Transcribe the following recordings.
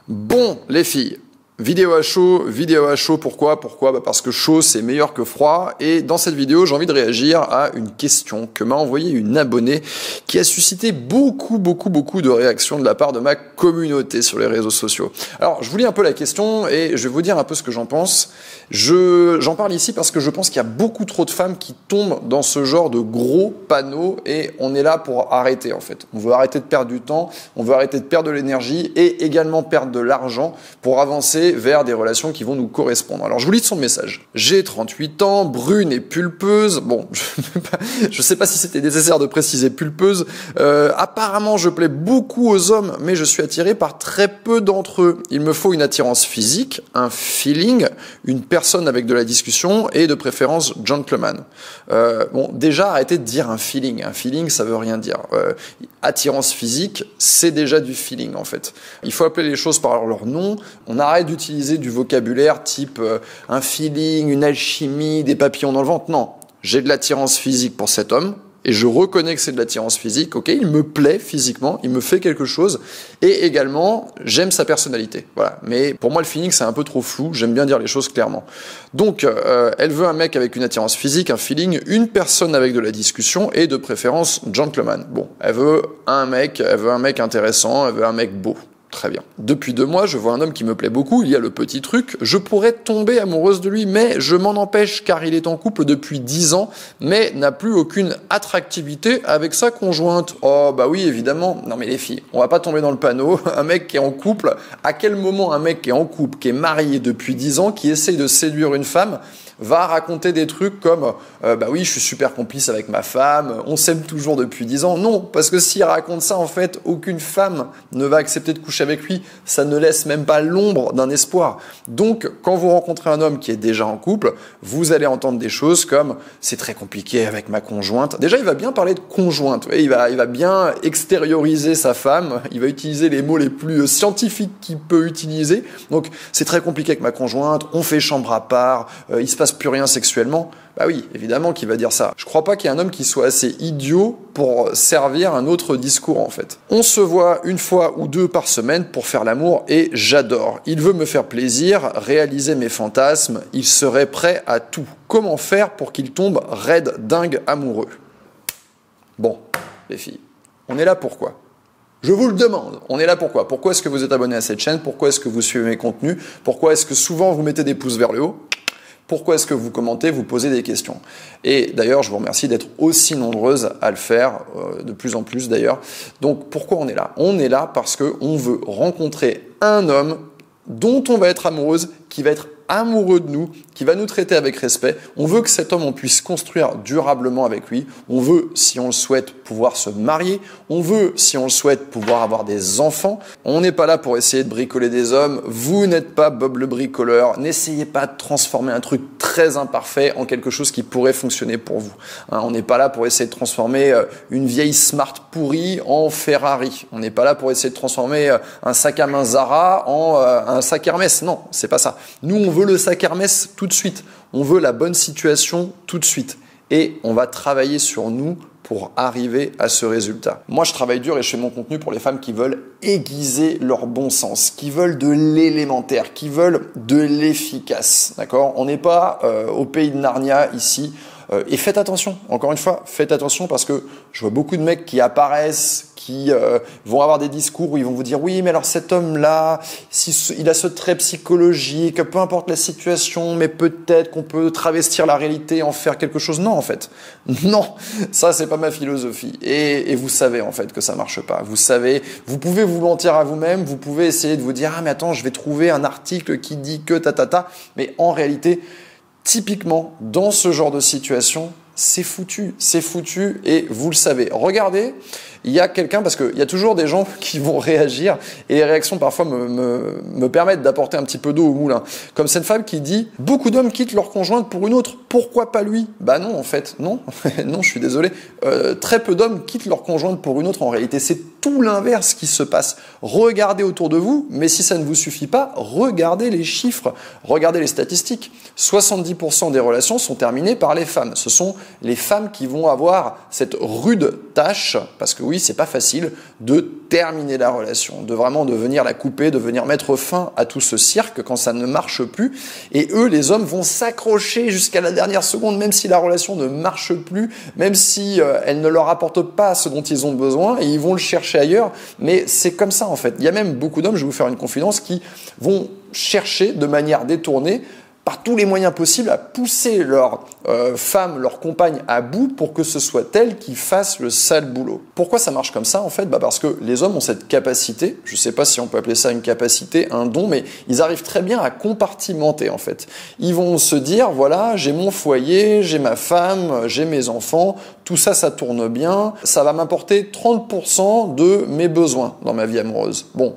Bon, les filles, vidéo à chaud, pourquoi? Parce que chaud c'est meilleur que froid, et dans cette vidéo j'ai envie de réagir à une question que m'a envoyée une abonnée qui a suscité beaucoup de réactions de la part de ma communauté sur les réseaux sociaux. Alors je vous lis un peu la question et je vais vous dire un peu ce que j'en pense. J'en parle ici parce que je pense qu'il y a beaucoup trop de femmes qui tombent dans ce genre de gros panneaux et on est là pour arrêter en fait. On veut arrêter de perdre du temps, on veut arrêter de perdre de l'énergie et également perdre de l'argent pour avancer vers des relations qui vont nous correspondre. Alors je vous lis son message. J'ai 38 ans, brune et pulpeuse. Bon, je sais pas si c'était nécessaire de préciser pulpeuse. Apparemment je plais beaucoup aux hommes, mais je suis attiré par très peu d'entre eux. Il me faut une attirance physique, un feeling, une personne avec de la discussion et de préférence gentleman. Bon, déjà arrêtez de dire un feeling. Un feeling ça veut rien dire. Attirance physique, c'est déjà du feeling en fait. Il faut appeler les choses par leur nom. On arrête d'utiliser du vocabulaire type un feeling, une alchimie, des papillons dans le ventre. Non, j'ai de l'attirance physique pour cet homme et je reconnais que c'est de l'attirance physique. Ok, il me plaît physiquement, il me fait quelque chose et également j'aime sa personnalité. Voilà. Mais pour moi le feeling c'est un peu trop flou. J'aime bien dire les choses clairement. Donc elle veut un mec avec une attirance physique, un feeling, une personne avec de la discussion et de préférence gentleman. Bon, elle veut un mec intéressant, elle veut un mec beau. Très bien. Depuis 2 mois, je vois un homme qui me plaît beaucoup, il y a le petit truc, je pourrais tomber amoureuse de lui, mais je m'en empêche car il est en couple depuis 10 ans, mais n'a plus aucune attractivité avec sa conjointe. Oh bah oui, évidemment. Non mais les filles, on va pas tomber dans le panneau. Un mec qui est en couple, à quel moment un mec qui est en couple, qui est marié depuis 10 ans, qui essaye de séduire une femme, va raconter des trucs comme bah oui, je suis super complice avec ma femme, on s'aime toujours depuis 10 ans. Non, parce que s'il raconte ça, en fait, aucune femme ne va accepter de coucher avec lui. Ça ne laisse même pas l'ombre d'un espoir. Donc, quand vous rencontrez un homme qui est déjà en couple, vous allez entendre des choses comme c'est très compliqué avec ma conjointe. Déjà, il va bien parler de conjointe. Il va bien extérioriser sa femme. Il va utiliser les mots les plus scientifiques qu'il peut utiliser. Donc, c'est très compliqué avec ma conjointe. On fait chambre à part. Il se passe plus rien sexuellement. Bah oui, évidemment qu'il va dire ça. Je crois pas qu'il y ait un homme qui soit assez idiot pour servir un autre discours en fait. On se voit 1 fois ou 2 par semaine pour faire l'amour et j'adore. Il veut me faire plaisir, réaliser mes fantasmes, il serait prêt à tout. Comment faire pour qu'il tombe raide, dingue, amoureux? Bon, les filles, on est là pourquoi? Je vous le demande, on est là pourquoi? Pourquoi est-ce que vous êtes abonné à cette chaîne? Pourquoi est-ce que vous suivez mes contenus? Pourquoi est-ce que souvent vous mettez des pouces vers le haut? Pourquoi est-ce que vous commentez, vous posez des questions? Et d'ailleurs, je vous remercie d'être aussi nombreuses à le faire, de plus en plus d'ailleurs. Donc pourquoi on est là? On est là parce qu'on veut rencontrer un homme dont on va être amoureuse, qui va être amoureux de nous, qui va nous traiter avec respect. On veut que cet homme, on puisse construire durablement avec lui. On veut, si on le souhaite, pouvoir se marier. On veut, si on le souhaite, pouvoir avoir des enfants. On n'est pas là pour essayer de bricoler des hommes. Vous n'êtes pas Bob le bricoleur. N'essayez pas de transformer un truc très imparfait en quelque chose qui pourrait fonctionner pour vous. On n'est pas là pour essayer de transformer une vieille Smart pourrie en Ferrari. On n'est pas là pour essayer de transformer un sac à main Zara en un sac Hermès. Non, c'est pas ça. Nous, on veut le sac Hermès tout de suite. On veut la bonne situation tout de suite. Et on va travailler sur nous pour arriver à ce résultat. Moi, je travaille dur et je fais mon contenu pour les femmes qui veulent aiguiser leur bon sens, qui veulent de l'élémentaire, qui veulent de l'efficace. D'accord? On n'est pas au pays de Narnia ici. Et faites attention, encore une fois, faites attention parce que je vois beaucoup de mecs qui apparaissent, qui vont avoir des discours où ils vont vous dire oui mais alors cet homme-là, il a ce trait psychologique, peu importe la situation, mais peut-être qu'on peut travestir la réalité, en faire quelque chose. Non en fait, non, ça c'est pas ma philosophie et vous savez en fait que ça marche pas. Vous savez, vous pouvez vous mentir à vous-même, vous pouvez essayer de vous dire ah mais attends je vais trouver un article qui dit que mais en réalité typiquement dans ce genre de situation c'est foutu et vous le savez. Regardez, il y a quelqu'un, parce qu'il y a toujours des gens qui vont réagir et les réactions parfois me permettent d'apporter un petit peu d'eau au moulin. Comme cette femme qui dit « Beaucoup d'hommes quittent leur conjointe pour une autre, pourquoi pas lui ?» Bah non en fait, non, non je suis désolé. Très peu d'hommes quittent leur conjointe pour une autre en réalité, c'est tout l'inverse qui se passe. Regardez autour de vous, mais si ça ne vous suffit pas, regardez les chiffres, regardez les statistiques. 70% des relations sont terminées par les femmes. Ce sont les femmes qui vont avoir cette rude tâche, parce que oui, c'est pas facile, de terminer la relation, de vraiment de venir la couper, de venir mettre fin à tout ce cirque quand ça ne marche plus. Et eux, les hommes, vont s'accrocher jusqu'à la dernière seconde, même si la relation ne marche plus, même si elle ne leur apporte pas ce dont ils ont besoin, et ils vont le chercher ailleurs. Mais c'est comme ça en fait. Il y a même beaucoup d'hommes, je vais vous faire une confidence, qui vont chercher de manière détournée, par tous les moyens possibles, à pousser leur femme, leur compagne à bout pour que ce soit elle qui fasse le sale boulot. Pourquoi ça marche comme ça en fait? Parce que les hommes ont cette capacité, je ne sais pas si on peut appeler ça une capacité, un don, mais ils arrivent très bien à compartimenter en fait. Ils vont se dire, voilà, j'ai mon foyer, j'ai ma femme, j'ai mes enfants, tout ça, ça tourne bien, ça va m'apporter 30% de mes besoins dans ma vie amoureuse. Bon,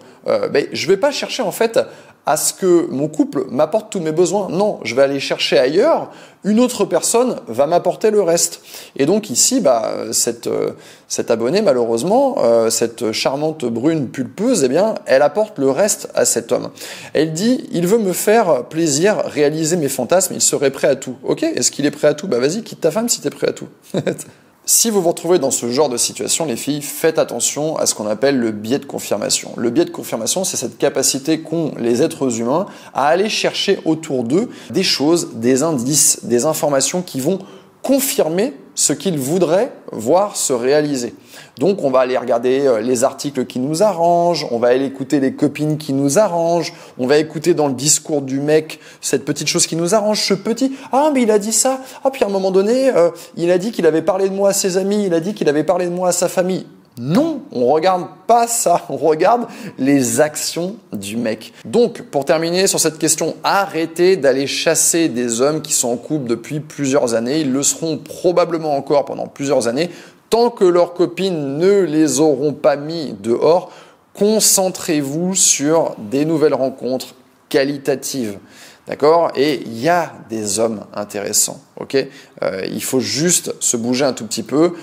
mais je ne vais pas chercher en fait à ce que mon couple m'apporte tous mes besoins. Non, je vais aller chercher ailleurs, une autre personne va m'apporter le reste. Et donc ici, cette abonnée, malheureusement, cette charmante brune pulpeuse, eh bien, elle apporte le reste à cet homme. Elle dit, il veut me faire plaisir, réaliser mes fantasmes, il serait prêt à tout. Ok, est-ce qu'il est prêt à tout? Vas-y, quitte ta femme si t'es prêt à tout. Si vous vous retrouvez dans ce genre de situation, les filles, faites attention à ce qu'on appelle le biais de confirmation. Le biais de confirmation, c'est cette capacité qu'ont les êtres humains à aller chercher autour d'eux des choses, des indices, des informations qui vont confirmer ce qu'ils voudraient voir se réaliser. Donc on va aller regarder les articles qui nous arrangent, on va aller écouter les copines qui nous arrangent, on va écouter dans le discours du mec cette petite chose qui nous arrange, ce petit « Ah mais il a dit ça, ah puis à un moment donné, il a dit qu'il avait parlé de moi à ses amis, il a dit qu'il avait parlé de moi à sa famille ». Non, on regarde pas ça, on regarde les actions du mec. Donc, pour terminer sur cette question, arrêtez d'aller chasser des hommes qui sont en couple depuis plusieurs années. Ils le seront probablement encore pendant plusieurs années. Tant que leurs copines ne les auront pas mis dehors, concentrez-vous sur des nouvelles rencontres qualitatives. D'accord? Et il y a des hommes intéressants, ok? Il faut juste se bouger un tout petit peu,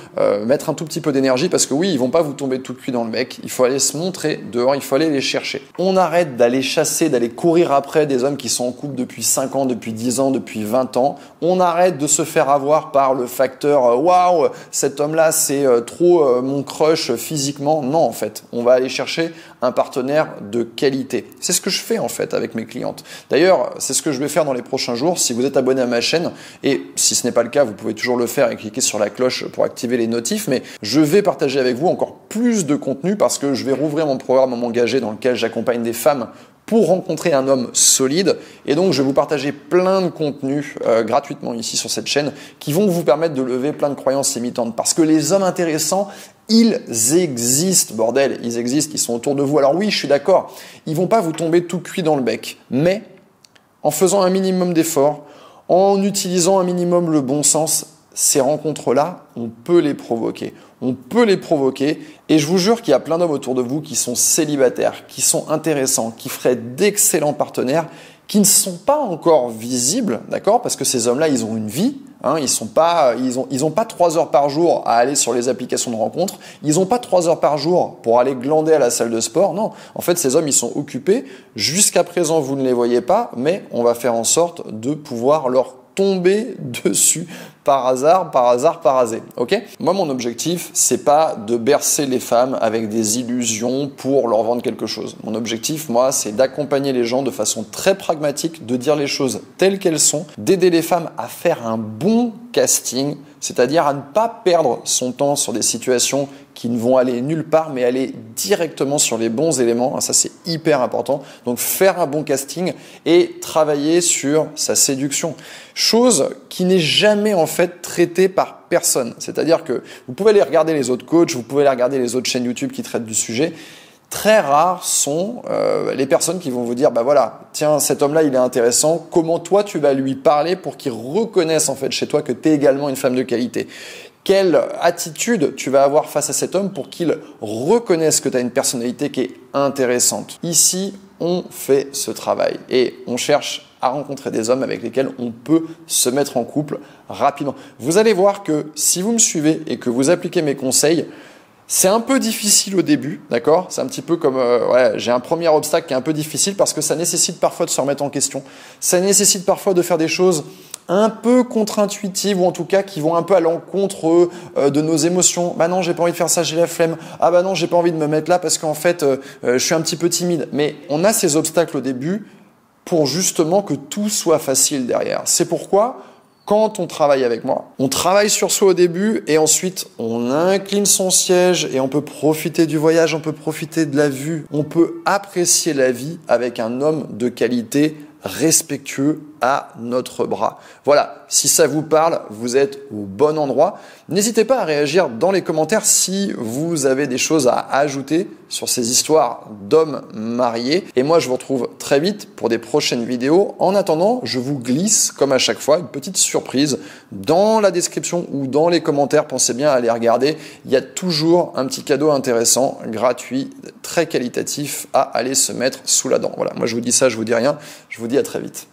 mettre un tout petit peu d'énergie parce que oui, ils vont pas vous tomber tout cuit dans le bec. Il faut aller se montrer dehors, il faut aller les chercher. On arrête d'aller chasser, d'aller courir après des hommes qui sont en couple depuis 5 ans, depuis 10 ans, depuis 20 ans. On arrête de se faire avoir par le facteur waouh, cet homme-là, c'est trop mon crush physiquement. Non, en fait, on va aller chercher un partenaire de qualité. C'est ce que je fais en fait avec mes clientes. D'ailleurs, c'est ce que je vais faire dans les prochains jours. Si vous êtes abonné à ma chaîne, et si ce n'est pas le cas, vous pouvez toujours le faire et cliquer sur la cloche pour activer les notifs, mais je vais partager avec vous encore plus de contenu parce que je vais rouvrir mon programme M'engager dans lequel j'accompagne des femmes pour rencontrer un homme solide. Et donc, je vais vous partager plein de contenus gratuitement ici sur cette chaîne qui vont vous permettre de lever plein de croyances limitantes. Parce que les hommes intéressants, ils existent, bordel, ils existent, ils sont autour de vous. Alors oui, je suis d'accord, ils vont pas vous tomber tout cuit dans le bec, mais en faisant un minimum d'efforts, en utilisant un minimum le bon sens, ces rencontres-là, on peut les provoquer. On peut les provoquer et je vous jure qu'il y a plein d'hommes autour de vous qui sont célibataires, qui sont intéressants, qui feraient d'excellents partenaires, qui ne sont pas encore visibles, d'accord? Parce que ces hommes-là, ils ont une vie, hein, ils ont pas 3 heures par jour à aller sur les applications de rencontres, ils ont pas 3 heures par jour pour aller glander à la salle de sport, non. En fait, ces hommes, ils sont occupés. Jusqu'à présent, vous ne les voyez pas, mais on va faire en sorte de pouvoir leur tomber dessus par hasard, ok? Moi, mon objectif, c'est pas de bercer les femmes avec des illusions pour leur vendre quelque chose. Mon objectif, moi, c'est d'accompagner les gens de façon très pragmatique, de dire les choses telles qu'elles sont, d'aider les femmes à faire un bon casting, c'est-à-dire à ne pas perdre son temps sur des situations qui ne vont aller nulle part, mais aller directement sur les bons éléments. Ça, c'est hyper important. Donc, faire un bon casting et travailler sur sa séduction. Chose qui n'est jamais en fait traitée par personne. C'est-à-dire que vous pouvez aller regarder les autres coachs, vous pouvez aller regarder les autres chaînes YouTube qui traitent du sujet. Très rares sont les personnes qui vont vous dire, bah voilà, tiens, cet homme-là, il est intéressant. Comment toi, tu vas lui parler pour qu'il reconnaisse en fait chez toi que tu es également une femme de qualité? Quelle attitude tu vas avoir face à cet homme pour qu'il reconnaisse que tu as une personnalité qui est intéressante? Ici, on fait ce travail et on cherche à rencontrer des hommes avec lesquels on peut se mettre en couple rapidement. Vous allez voir que si vous me suivez et que vous appliquez mes conseils, c'est un peu difficile au début, d'accord? C'est un petit peu comme, j'ai un premier obstacle qui est un peu difficile parce que ça nécessite parfois de se remettre en question. Ça nécessite parfois de faire des choses un peu contre-intuitives ou en tout cas qui vont un peu à l'encontre de nos émotions. Bah non, j'ai pas envie de faire ça, j'ai la flemme. Ah bah non, j'ai pas envie de me mettre là parce qu'en fait, je suis un petit peu timide. Mais on a ces obstacles au début pour justement que tout soit facile derrière. C'est pourquoi quand on travaille avec moi, on travaille sur soi au début et ensuite on incline son siège et on peut profiter du voyage, on peut profiter de la vue, on peut apprécier la vie avec un homme de qualité respectueux à notre bras. Voilà, si ça vous parle, vous êtes au bon endroit. N'hésitez pas à réagir dans les commentaires si vous avez des choses à ajouter sur ces histoires d'hommes mariés. Et moi, je vous retrouve très vite pour des prochaines vidéos. En attendant, je vous glisse, comme à chaque fois, une petite surprise dans la description ou dans les commentaires. Pensez bien à les regarder. Il y a toujours un petit cadeau intéressant, gratuit, très qualitatif à aller se mettre sous la dent. Voilà, moi je vous dis ça, je vous dis rien. Je vous dis à très vite.